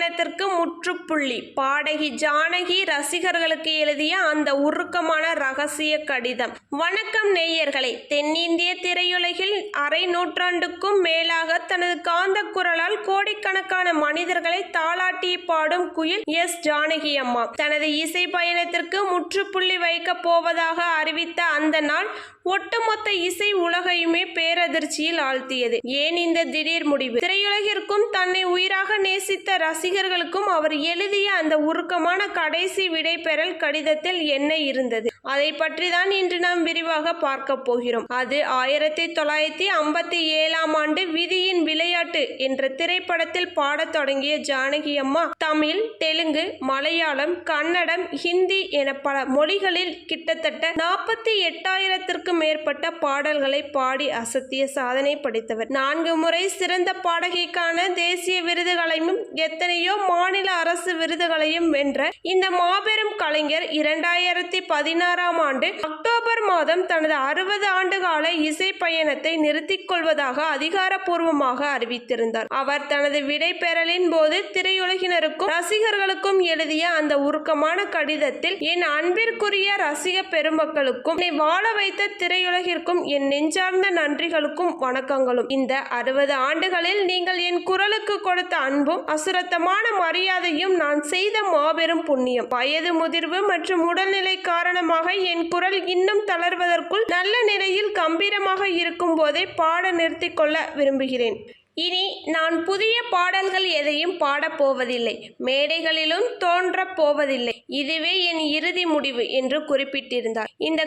பயணத்திற்கு முற்றுப்புள்ளி. பாடகி ஜானகி ரசிகர்களுக்கு எழுதிய அந்த உருக்கமான ரகசிய கடிதம். வணக்கம் நேயர்களே. தென்னிந்திய திரையுலகில் அரை நூற்றாண்டுக்கும் மேலாக தனது காந்த குரலால் கோடிக்கணக்கான மனிதர்களை தாளாட்டி பாடும் குயில் எஸ் ஜானகி அம்மா தனது இசை பயணத்திற்கு முற்றுப்புள்ளி வைக்கப் போவதாக அறிவித்த அந்த நாள் ஒட்டுமொத்த இசை உலகையுமே பேரதிர்ச்சியில் ஆழ்த்தியது. ஏன் இந்த திடீர் முடிவு? திரையுலகிற்கும் தன்னை உயிராக நேசித்த ரசிகர்களுக்கும் அவர் எழுதிய அந்த உருக்கமான கடைசி விடைபெறல் கடிதத்தில் என்ன இருந்தது? அதை பற்றி தான் இன்று நாம் விரிவாக பார்க்க போகிறோம். அது 1957 ஆண்டு விதியின் விளையாட்டு என்ற திரைப்படத்தில் பாடத் தொடங்கிய ஜானகி அம்மா தமிழ், தெலுங்கு, மலையாளம், கன்னடம், ஹிந்தி என பல மொழிகளில் கிட்டத்தட்ட 48,000த்திற்கும் மேற்பட்ட பாடல்களை பாடி அசத்திய சாதனை படைத்தவர். 4 முறை சிறந்த பாடகிக்கான தேசிய விருதுகளையும் எத்தனையோ மாநில அரசு விருதுகளையும் வென்ற இந்த மாபெரும் கலைஞர் 2016 ஆண்டு அக்டோபர் மாதம் தனது 60 ஆண்டுகால இசை பயணத்தை நிறுத்திக் கொள்வதாக அதிகாரப்பூர்வமாக அறிவித்திருந்தார். அவர் தனது விடைபெறலின் போது திரையுலகினருக்கும் ரசிகர்களுக்கும் எழுதிய அந்த உருக்கமான கடிதத்தில், என் அன்பிற்குரிய ரசிக பெருமக்களுக்கும் என்னை வாழ வைத்த திரையுலகிற்கும் என் நெஞ்சார்ந்த நன்றிகளுக்கும் வணக்கங்களும். இந்த 60 ஆண்டுகளில் நீங்கள் என் குரலுக்கு கொடுத்த அன்பும் அசுரத்தமான மரியாதையும் நான் செய்த மாபெரும் புண்ணியம். வயது முதிர்வு மற்றும் உடல்நிலை காரணமாக என் குரல் இன்னும் தளர்வதற்குள் நல்ல நிலையில் கம்பீரமாக இருக்கும் போதே பாட நிறுத்திக் கொள்ள விரும்புகிறேன். இனி நான் புதிய பாடல்கள் எதையும் பாடப்போவதில்லை, மேடைகளிலும் தோன்றப் போவதில்லை. இதுவே என் இறுதி முடிவு என்று குறிப்பிட்டிருந்தார். இந்த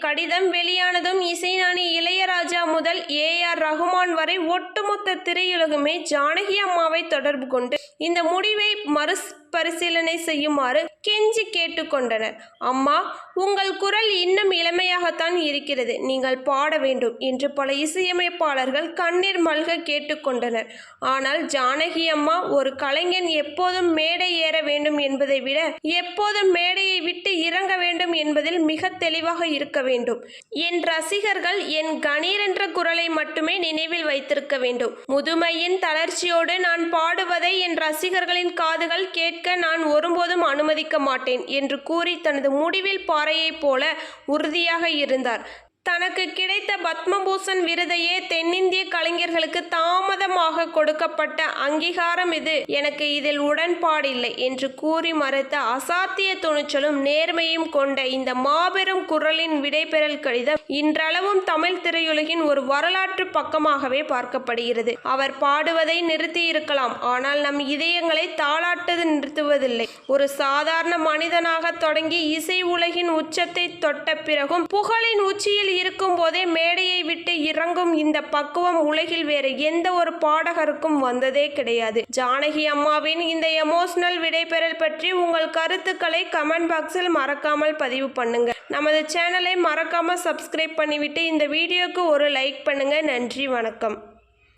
கடிதம் வெளியானதும் இசைஞானி இளையராஜா முதல் AR ரகுமான் வரை ஒட்டுமொத்த திரையுலகுமே ஜானகி அம்மாவை தொடர்பு கொண்டு இந்த முடிவை மறுபரிசீலனை செய்யுமாறு கெஞ்சி கேட்டுக்கொண்டனர். அம்மா, உங்கள் குரல் இன்னும் இளமையாகத்தான் இருக்கிறது, நீங்கள் பாட வேண்டும் என்று பல இசையமைப்பாளர்கள் கண்ணீர் மல்க கேட்டுக்கொண்டனர். ஆனால் ஜானகி அம்மா, ஒரு கலைஞன் எப்போதும் மேடை ஏற வேண்டும் என்பதை விட எப்போதும் மேடையை விட்டு இறங்க வேண்டும் என்பதில் மிக தெளிவாக இருக்க வேண்டும். என் ரசிகர்கள் என் கணீர் என்ற குரலை மட்டுமே நினைவில் வைத்திருக்க வேண்டும். முதுமையின் தளர்ச்சியோடு நான் பாடுவதை என் ரசிகர்களின் காதுகள் கேட்க நான் ஒருபோதும் அனுமதிக்க மாட்டேன் என்று கூறி தனது முடிவில் பாறையைப் போல உறுதியாக இருந்தார். தனக்கு கிடைத்த பத்மபூஷன் விருதையே தென்னிந்திய கலைஞர்களுக்கு தாமதமாக கொடுக்கப்பட்ட அங்கீகாரம் இது, எனக்கு இதில் உடன்பாடில்லை என்று கூறி மறுத்த அசாத்திய துணிச்சலும் நேர்மையும் கொண்ட இந்த மாபெரும் குரலின் விடைபெறல் கடிதம் இன்றளவும் தமிழ் திரையுலகின் ஒரு வரலாற்று பக்கமாகவே பார்க்கப்படுகிறது. அவர் பாடுவதை நிறுத்தி இருக்கலாம், ஆனால் நம் இதயங்களை தாளாட்டது நிறுத்துவதில்லை. ஒரு சாதாரண மனிதனாக தொடங்கி இசை உலகின் உச்சத்தை தொட்ட பிறகும் புகழின் உச்சியில் இருக்கும் போதே மேடையை விட்டு இறங்கும் இந்த பக்குவம் உலகில் வேறு எந்த ஒரு பாடகருக்கும் வந்ததே கிடையாது. ஜானகி அம்மாவின் இந்த எமோஷனல் விடைபெறல் பற்றி உங்கள் கருத்துக்களை கமெண்ட் பாக்ஸில் மறக்காமல் பதிவு பண்ணுங்க. நமது சேனலை மறக்காம சப்ஸ்கிரைப் பண்ணிவிட்டு இந்த வீடியோக்கு ஒரு லைக் பண்ணுங்க. நன்றி, வணக்கம்.